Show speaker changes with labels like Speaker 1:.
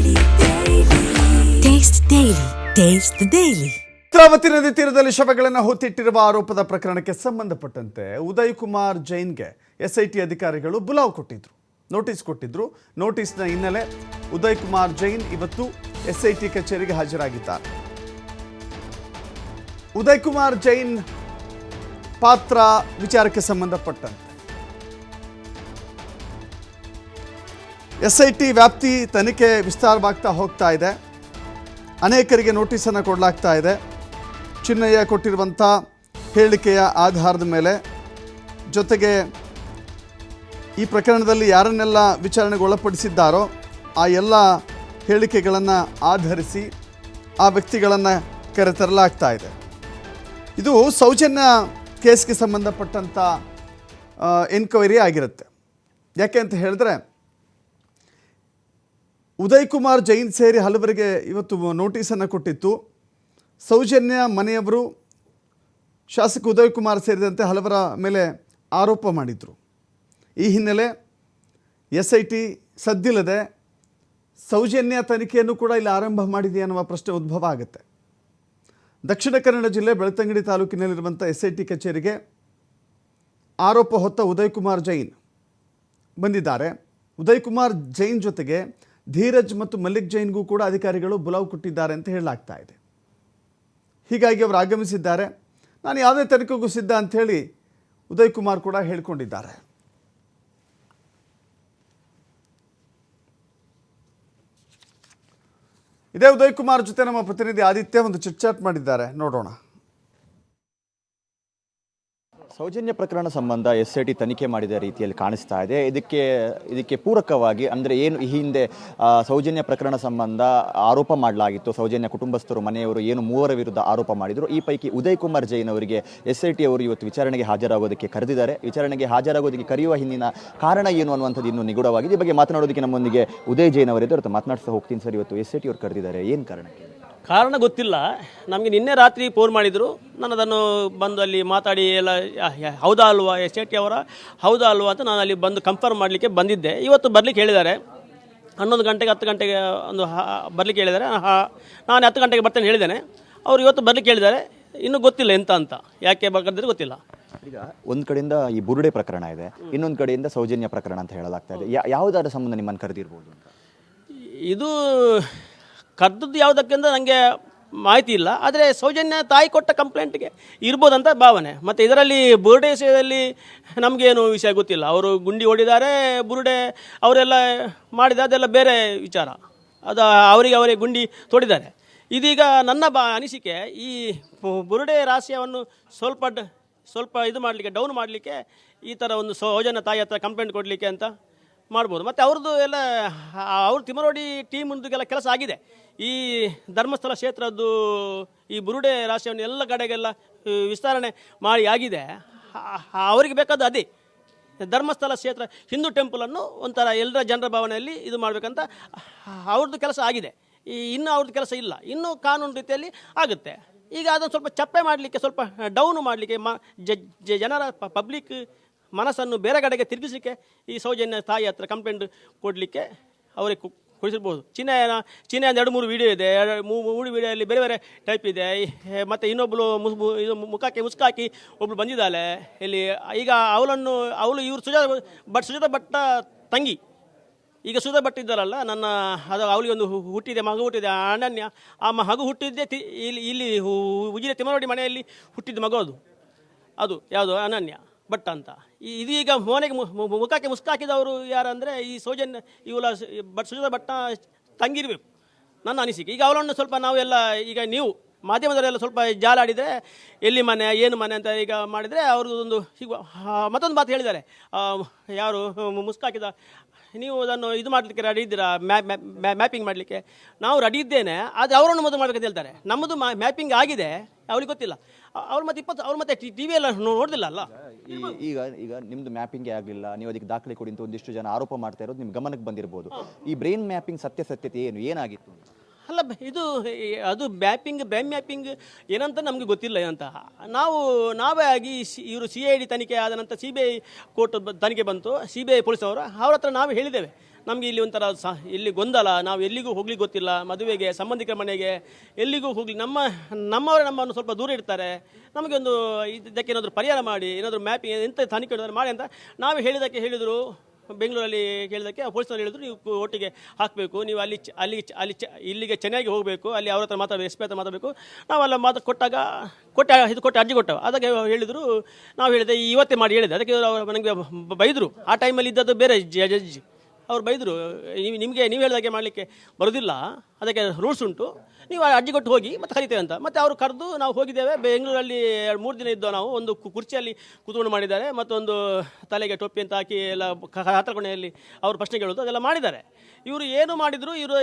Speaker 1: Taste the Daily.
Speaker 2: Netravati ನದಿ ತೀರದಲ್ಲಿ ಶವಗಳನ್ನು ಹೂತಿಟ್ಟಿರುವ ಆರೋಪದ ಪ್ರಕರಣಕ್ಕೆ ಸಂಬಂಧಪಟ್ಟಂತೆ ಉದಯ್ ಕುಮಾರ್ ಜೈನ್ಗೆ ಎಸ್ಐಟಿ ಅಧಿಕಾರಿಗಳು ಬುಲಾವ್ ಕೊಟ್ಟಿದ್ರು, ನೋಟಿಸ್ ಕೊಟ್ಟಿದ್ರು. ನೋಟಿಸ್ನ ಹಿನ್ನೆಲೆ ಉದಯ್ ಕುಮಾರ್ ಜೈನ್ ಇವತ್ತು ಎಸ್ಐಟಿ ಕಚೇರಿಗೆ ಹಾಜರಾಗಿದ್ದಾರೆ. ಉದಯ್ ಕುಮಾರ್ ಜೈನ್ ಪಾತ್ರ ವಿಚಾರಕ್ಕೆ ಸಂಬಂಧಪಟ್ಟಂತೆ ಎಸ್ಐಟಿ ವ್ಯಾಪ್ತಿ ತನಿಖೆ ವಿಸ್ತಾರವಾಗ್ತಾ ಹೋಗ್ತಾ ಇದೆ. ಅನೇಕರಿಗೆ ನೋಟಿಸನ್ನು ಕೊಡಲಾಗ್ತಾ ಇದೆ. ಚಿನ್ನಯ್ಯ ಕೊಟ್ಟಿರುವಂಥ ಹೇಳಿಕೆಯ ಆಧಾರದ ಮೇಲೆ, ಜೊತೆಗೆ ಈ ಪ್ರಕರಣದಲ್ಲಿ ಯಾರನ್ನೆಲ್ಲ ವಿಚಾರಣೆಗೆ ಒಳಪಡಿಸಿದ್ದಾರೋ ಆ ಎಲ್ಲ ಹೇಳಿಕೆಗಳನ್ನು ಆಧರಿಸಿ ಆ ವ್ಯಕ್ತಿಗಳನ್ನು ಕರೆತರಲಾಗ್ತಾ ಇದೆ. ಇದು ಸೌಜನ್ಯ ಕೇಸ್ಗೆ ಸಂಬಂಧಪಟ್ಟಂಥ ಎನ್ಕ್ವೈರಿ ಆಗಿರುತ್ತೆ. ಯಾಕೆ ಅಂತ ಹೇಳಿದ್ರೆ, ಉದಯ್ ಕುಮಾರ್ ಜೈನ್ ಸೇರಿ ಹಲವರಿಗೆ ಇವತ್ತು ನೋಟಿಸನ್ನು ಕೊಟ್ಟಿತ್ತು. ಸೌಜನ್ಯ ಮನೆಯವರು ಶಾಸಕ ಉದಯ್ ಕುಮಾರ್ ಸೇರಿದಂತೆ ಹಲವರ ಮೇಲೆ ಆರೋಪ ಮಾಡಿದರು. ಈ ಹಿನ್ನೆಲೆ ಎಸ್ಐಟಿ ಸದ್ದಿಲ್ಲದೆ ಸೌಜನ್ಯ ತನಿಖೆಯನ್ನು ಕೂಡ ಇಲ್ಲಿ ಆರಂಭ ಮಾಡಿದೆ ಅನ್ನುವ ಪ್ರಶ್ನೆ ಉದ್ಭವ ಆಗುತ್ತೆ. ದಕ್ಷಿಣ ಕನ್ನಡ ಜಿಲ್ಲೆ ಬೆಳ್ತಂಗಡಿ ತಾಲೂಕಿನಲ್ಲಿರುವಂಥ ಎಸ್ಐಟಿ ಕಚೇರಿಗೆ ಆರೋಪ ಹೊತ್ತ ಉದಯ್ ಕುಮಾರ್ ಜೈನ್ ಬಂದಿದ್ದಾರೆ. ಉದಯ್ ಕುಮಾರ್ ಜೈನ್ ಜೊತೆಗೆ ಧೀರಜ್ ಮತ್ತು ಮಲ್ಲಿಕ್ ಜೈನ್ಗೂ ಕೂಡ ಅಧಿಕಾರಿಗಳು ಬುಲಾವ್ ಕೊಟ್ಟಿದ್ದಾರೆ ಅಂತ ಹೇಳಲಾಗ್ತಾ ಇದೆ. ಹೀಗಾಗಿ ಅವರು ಆಗಮಿಸಿದ್ದಾರೆ. ನಾನು ಯಾವುದೇ ತನಿಖೆಗೂ ಸಿದ್ಧ ಅಂಥೇಳಿ ಉದಯ್ ಕುಮಾರ್ ಕೂಡ ಹೇಳಿಕೊಂಡಿದ್ದಾರೆ. ಇದೇ ಉದಯ್ ಕುಮಾರ್ ಜೊತೆ ನಮ್ಮ ಪ್ರತಿನಿಧಿ ಆದಿತ್ಯ ಒಂದು ಚಿಟ್ಚಾಟ್ ಮಾಡಿದ್ದಾರೆ, ನೋಡೋಣ.
Speaker 3: ಸೌಜನ್ಯ ಪ್ರಕರಣ ಸಂಬಂಧ ಎಸ್ಐಟಿ ತನಿಖೆ ಮಾಡಿದ ರೀತಿಯಲ್ಲಿ ಕಾಣಿಸ್ತಾ ಇದೆ. ಇದಕ್ಕೆ ಪೂರಕವಾಗಿ ಅಂದರೆ ಏನು ಈ ಹಿಂದೆ ಸೌಜನ್ಯ ಪ್ರಕರಣ ಸಂಬಂಧ ಆರೋಪ ಮಾಡಲಾಗಿತ್ತು. ಸೌಜನ್ಯ ಕುಟುಂಬಸ್ಥರು, ಮನೆಯವರು ಏನು 3 ವಿರುದ್ಧ ಆರೋಪ ಮಾಡಿದರು. ಈ ಪೈಕಿ ಉದಯ್ ಕುಮಾರ್ ಜೈನ್ ಅವರಿಗೆ ಎಸ್ಐಟಿ ಅವರು ಇವತ್ತು ವಿಚಾರಣೆಗೆ ಹಾಜರಾಗೋದಕ್ಕೆ ಕರೆದಿದ್ದಾರೆ. ವಿಚಾರಣೆಗೆ ಹಾಜರಾಗೋದಕ್ಕೆ ಕರೆಯುವ ಹಿಂದಿನ ಕಾರಣ ಏನು ಅನ್ನುವಂಥದ್ದು ಇನ್ನೂ ನಿಗೂಢವಾಗಿದೆ. ಈ ಬಗ್ಗೆ ಮಾತನಾಡೋದಕ್ಕೆ ನಮ್ಮೊಂದಿಗೆ ಉದಯ್ ಜೈನ್ ಅವರಿದ್ದು ಮಾತನಾಡ್ತಾ ಹೋಗ್ತೀನಿ ಸರ್. ಇವತ್ತು ಎಸ್ಐಟಿ ಅವರು ಕರೆದಿದ್ದಾರೆ, ಏನು
Speaker 4: ಕಾರಣ ಗೊತ್ತಿಲ್ಲ. ನಮಗೆ ನಿನ್ನೆ ರಾತ್ರಿ ಫೋನ್ ಮಾಡಿದರು. ನಾನು ಅದನ್ನು ಬಂದು ಅಲ್ಲಿ ಮಾತಾಡಿ ಎಲ್ಲ ಹೌದಾ ಅಲ್ವಾ ಎಸ್ ಟಿ ಅವರ ಹೌದಾ ಅಲ್ವಾ ಅಂತ ನಾನು ಅಲ್ಲಿ ಬಂದು ಕನ್ಫರ್ಮ್ ಮಾಡಲಿಕ್ಕೆ ಬಂದಿದ್ದೆ. ಇವತ್ತು ಬರಲಿಕ್ಕೆ ಹೇಳಿದ್ದಾರೆ. 11 ಗಂಟೆಗೆ 10 ಗಂಟೆಗೆ ಒಂದು ಬರಲಿಕ್ಕೆ ಹೇಳಿದ್ದಾರೆ. ನಾನು 10 ಗಂಟೆಗೆ ಬರ್ತೇನೆ ಹೇಳಿದ್ದೇನೆ. ಅವರು ಇವತ್ತು ಬರಲಿಕ್ಕೆ ಹೇಳಿದ್ದಾರೆ. ಇನ್ನೂ ಗೊತ್ತಿಲ್ಲ ಎಂತ ಅಂತ, ಯಾಕೆ ಬರ್ಕಂದ್ರೆ ಗೊತ್ತಿಲ್ಲ.
Speaker 3: ಈಗ ಒಂದು ಕಡೆಯಿಂದ ಈ ಬುರುಡೆ ಪ್ರಕರಣ ಇದೆ, ಇನ್ನೊಂದು ಕಡೆಯಿಂದ ಸೌಜನ್ಯ ಪ್ರಕರಣ ಅಂತ ಹೇಳಲಾಗ್ತಾ ಇದೆ. ಯಾವುದಾರ ಸಂಬಂಧ ನಿಮ್ಮನ್ನು ಕರೆದಿರ್ಬೋದು ಅಂತ?
Speaker 4: ಇದು ಕರೆದದ್ದು ಯಾವುದಕ್ಕೆಂದ್ರೆ ನನಗೆ ಮಾಹಿತಿ ಇಲ್ಲ. ಆದರೆ ಸೌಜನ್ಯ ತಾಯಿ ಕೊಟ್ಟ ಕಂಪ್ಲೇಂಟ್ಗೆ ಇರ್ಬೋದಂತ ಭಾವನೆ. ಮತ್ತು ಇದರಲ್ಲಿ ಬುರುಡೆ ವಿಷಯದಲ್ಲಿ ನಮಗೇನು ವಿಷಯ ಗೊತ್ತಿಲ್ಲ. ಅವರು ಗುಂಡಿ ಹೊಡಿದ್ದಾರೆ, ಬುರುಡೆ ಅವರೆಲ್ಲ ಮಾಡಿದ ಅದೆಲ್ಲ ಬೇರೆ ವಿಚಾರ. ಅದು ಅವರಿಗೆ ಗುಂಡಿ ತೋಡಿದ್ದಾರೆ. ಇದೀಗ ನನ್ನ ಅನಿಸಿಕೆ, ಈ ಬುರುಡೆ ರಹಸ್ಯವನ್ನು ಸ್ವಲ್ಪ ಇದು ಮಾಡಲಿಕ್ಕೆ, ಡೌನ್ ಮಾಡಲಿಕ್ಕೆ ಈ ಥರ ಒಂದು ಸೌಜನ್ಯ ತಾಯಿ ಹತ್ರ ಕಂಪ್ಲೇಂಟ್ ಕೊಡಲಿಕ್ಕೆ ಅಂತ ಮಾಡ್ಬೋದು. ಮತ್ತು ಅವ್ರದ್ದು ಎಲ್ಲ ಅವ್ರ ತಿಮರೋಡಿ ಟೀಮ್ಗೆಲ್ಲ ಕೆಲಸ ಆಗಿದೆ. ಈ ಧರ್ಮಸ್ಥಳ ಕ್ಷೇತ್ರದ್ದು ಈ ಬುರುಡೆ ರಾಶಿಯನ್ನು ಎಲ್ಲ ಕಡೆಗೆಲ್ಲ ವಿಸ್ತರಣೆ ಮಾಡಿ ಆಗಿದೆ. ಅವರಿಗೆ ಬೇಕಾದ ಅದೇ ಧರ್ಮಸ್ಥಳ ಕ್ಷೇತ್ರ ಹಿಂದೂ ಟೆಂಪಲನ್ನು ಒಂಥರ ಎಲ್ಲರ ಜನರ ಭಾವನೆಯಲ್ಲಿ ಇದು ಮಾಡಬೇಕಂತ ಅವ್ರದ್ದು ಕೆಲಸ ಆಗಿದೆ. ಇನ್ನೂ ಅವ್ರದ್ದು ಕೆಲಸ ಇಲ್ಲ, ಇನ್ನೂ ಕಾನೂನು ರೀತಿಯಲ್ಲಿ ಆಗುತ್ತೆ. ಈಗ ಅದನ್ನು ಸ್ವಲ್ಪ ಚಪ್ಪೆ ಮಾಡಲಿಕ್ಕೆ, ಸ್ವಲ್ಪ ಡೌನು ಮಾಡಲಿಕ್ಕೆ, ಜನರ ಪಬ್ಲಿಕ್ ಮನಸ್ಸನ್ನು ಬೇರೆ ಕಡೆಗೆ ತಿರುಗಿಸಲಿಕ್ಕೆ ಈ ಸೌಜನ್ಯ ತಾಯಿ ಹತ್ರ ಕಂಪ್ಲೇಂಟ್ ಕೊಡಲಿಕ್ಕೆ ಅವರಿಗೆ ಕೊಡಿಸಿರ್ಬೋದು. ಚಿನ್ನ 2-3 ವಿಡಿಯೋ ಇದೆ. 3 ವಿಡಿಯೋಲ್ಲಿ ಬೇರೆ ಬೇರೆ ಟೈಪ್ ಇದೆ. ಮತ್ತು ಇನ್ನೊಬ್ಬಳು ಇದು ಮುಖಕ್ಕೆ ಮುಸ್ಕಾಕಿ ಒಬ್ಬಳು ಬಂದಿದ್ದಾಳೆ ಇಲ್ಲಿ. ಈಗ ಅವಳು ಇವರು ಸುಜಾತ ಭಟ್ ತಂಗಿ. ಈಗ ಸುಜಾತ ಭಟ್ ಇದ್ದಾರಲ್ಲ, ಅವಳಿಗೆ ಒಂದು ಮಗು ಹುಟ್ಟಿದೆ, ಅನನ್ಯ. ಆ ಮಗು ಹುಟ್ಟಿದ್ದೆ ಇಲ್ಲಿ ಉಜಿರೆ ತಿಮ್ಮನೋಡಿ ಮನೆಯಲ್ಲಿ ಹುಟ್ಟಿದ ಮಗು ಅದು ಯಾವುದು ಅನನ್ಯ ಭಟ್ ಅಂತ. ಇದೀಗ ಮನೆಗೆ ಮುಖಕ್ಕೆ ಮುಸ್ಕಾಕಿದವರು ಯಾರಂದರೆ ಈ ಸೌಜನ್ಯ ಸುಜಾತ ಭಟ್ಟ ತಂಗಿರಬೇಕು ನನ್ನ ಅನಿಸಿಕೆ. ಈಗ ಅವಳನ್ನು ಸ್ವಲ್ಪ ನಾವೆಲ್ಲ ಈಗ ನೀವು ಮಾಧ್ಯಮದವರೆಲ್ಲ ಸ್ವಲ್ಪ ಜಾಲಾಡಿದರೆ ಎಲ್ಲಿ ಮನೆ ಏನು ಮನೆ ಅಂತ ಈಗ ಮಾಡಿದರೆ ಅವ್ರದ್ದೊಂದು ಈಗ ಮತ್ತೊಂದು ಮಾತು ಹೇಳಿದ್ದಾರೆ. ಯಾರು ಮುಸ್ಕಾಕಿದ, ನೀವು ಅದನ್ನು ಇದು ಮಾಡಲಿಕ್ಕೆ ರೆಡಿ ಇದ್ದೀರಾ, ಮ್ಯಾಪಿಂಗ್ ಮಾಡಲಿಕ್ಕೆ? ನಾವು ರೆಡಿ ಇದ್ದೇನೆ, ಆದರೆ ಅವರನ್ನು ಮೊದಲು ಮಾಡಬೇಕಂತ ಹೇಳ್ತಾರೆ. ನಮ್ಮದು ಮ್ಯಾಪಿಂಗ್ ಆಗಿದೆ, ಅವ್ರಿಗೆ ಗೊತ್ತಿಲ್ಲ. ಅವ್ರು ಮತ್ತೆ ಟಿ ವಿ ಎಲ್ಲ ನೋಡ್ದಿಲ್ಲ ಅಲ್ಲ.
Speaker 3: ಈಗ ನಿಮ್ದು ಮ್ಯಾಪಿಂಗೇ ಆಗಲಿಲ್ಲ, ನೀವು ಅದಕ್ಕೆ ದಾಖಲೆ ಕೊಡಿ ಅಂತ ಒಂದಿಷ್ಟು ಜನ ಆರೋಪ ಮಾಡ್ತಾ ಇರೋದು ನಿಮ್ಮ ಗಮನಕ್ಕೆ ಬಂದಿರ್ಬೋದು. ಈ ಬ್ರೈನ್ ಮ್ಯಾಪಿಂಗ್ ಸತ್ಯತೆ ಏನಾಗಿತ್ತು
Speaker 4: ಅಲ್ಲ? ಅದು ಬ್ರೈನ್ ಮ್ಯಾಪಿಂಗ್ ಏನಂತ ನಮಗೆ ಗೊತ್ತಿಲ್ಲ ಅಂತ. ನಾವೇ ಆಗಿ ಇವರು CID ತನಿಖೆ ಆದ ನಂತರ CBI ಕೋರ್ಟ್ ತನಿಖೆ ಬಂತು, CBI ಪೊಲೀಸವರು ಅವ್ರ ಹತ್ರ ನಾವು ಹೇಳಿದ್ದೇವೆ. ನಮಗೆ ಇಲ್ಲಿ ಒಂಥರ ಇಲ್ಲಿ ಗೊಂದಲ, ನಾವು ಎಲ್ಲಿಗೂ ಹೋಗ್ಲಿಕ್ಕೆ ಗೊತ್ತಿಲ್ಲ, ಮದುವೆಗೆ ಸಂಬಂಧಿಕರ ಮನೆಗೆ ಎಲ್ಲಿಗೂ ಹೋಗ್ಲಿ, ನಮ್ಮವರೇ ನಮ್ಮನ್ನು ಸ್ವಲ್ಪ ದೂರ ಇಡ್ತಾರೆ. ನಮಗೆ ಒಂದು ಇದಕ್ಕೆ ಏನಾದರೂ ಪರಿಹಾರ ಮಾಡಿ, ಏನಾದರೂ ಮ್ಯಾಪಿಂಗ್ ಎಂತ ತನಿಖೆ ಏನಾದರೂ ಮಾಡಿ ಅಂತ ನಾವು ಹೇಳಿದ್ದಕ್ಕೆ ಹೇಳಿದರು. ಬೆಂಗಳೂರಲ್ಲಿ ಕೇಳಿದಕ್ಕೆ ಪೊಲೀಸ್ನವ್ರು ಹೇಳಿದ್ರು, ನೀವು ಒಟ್ಟಿಗೆ ಹಾಕಬೇಕು, ನೀವು ಇಲ್ಲಿಗೆ ಚೆನ್ನೈಗೆ ಹೋಗಬೇಕು, ಅಲ್ಲಿ ಅವ್ರ ಹತ್ರ ಮಾತಾಡಬೇಕು, ಎಸ್ ಪಿ ಹತ್ರ ಮಾತಾಡಬೇಕು. ನಾವೆಲ್ಲ ಕೊಟ್ಟು ಅರ್ಜಿ ಕೊಟ್ಟವು. ಅದಕ್ಕೆ ಹೇಳಿದರು, ನಾವು ಹೇಳಿದೆ ಇವತ್ತೇ ಮಾಡಿ ಹೇಳಿದೆ. ಅದಕ್ಕೆ ಅವರು ನನಗೆ ಬೈದರು. ಆ ಟೈಮಲ್ಲಿ ಇದ್ದದ್ದು ಬೇರೆ ಜಡ್ಜ್, ಅವ್ರು ಬೈದರು, ನೀವು ಹೇಳಿದಾಗೆ ಮಾಡಲಿಕ್ಕೆ ಬರೋದಿಲ್ಲ, ಅದಕ್ಕೆ ರೂಲ್ಸ್ ಉಂಟು, ನೀವು ಅರ್ಜಿ ಕೊಟ್ಟು ಹೋಗಿ ಮತ್ತೆ ಕರಿತೇವೆ ಅಂತ. ಮತ್ತು ಅವರು ಕರೆದು ನಾವು ಹೋಗಿದ್ದೇವೆ. ಬೆಂಗಳೂರಲ್ಲಿ 2-3 ದಿನ ಇದ್ದೋ ನಾವು. ಒಂದು ಕುರ್ಚಿಯಲ್ಲಿ ಕೂತ್ಕೊಂಡು ಮಾಡಿದ್ದಾರೆ, ಮತ್ತೊಂದು ತಲೆಗೆ ಟೊಪ್ಪಿ ಅಂತ ಹಾಕಿ ಎಲ್ಲ ಹತ್ರ ಕೊನೆಯಲ್ಲಿ ಅವರು ಪ್ರಶ್ನೆ ಕೇಳೋದು ಅದೆಲ್ಲ ಮಾಡಿದ್ದಾರೆ. ಇವರು ಏನು ಮಾಡಿದರು, ಇವರು